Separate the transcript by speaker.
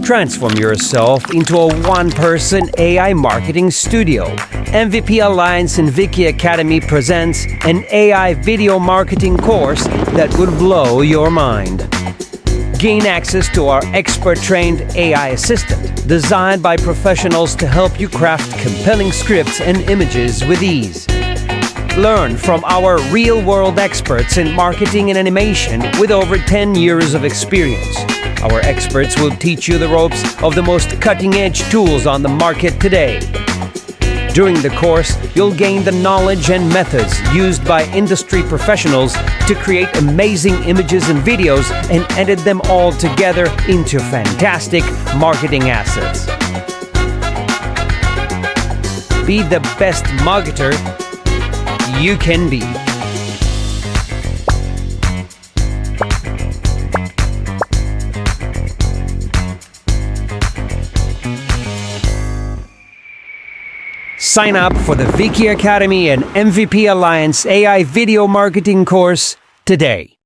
Speaker 1: Transform yourself into a one-person AI marketing studio. MVP Alliance and Vicki Academy presents an AI video marketing course that would blow your mind. Gain access to our expert-trained AI assistant, designed by professionals to help you craft compelling scripts and images with ease. Learn from our real-world experts in marketing and animation with over 10 years of experience. Our experts will teach you the ropes of the most cutting-edge tools on the market today. During the course, you'll gain the knowledge and methods used by industry professionals to create amazing images and videos and edit them all together into fantastic marketing assets. Be the best marketer you can be. Sign up for the Vicki Academy and MVP Alliance AI video marketing course today.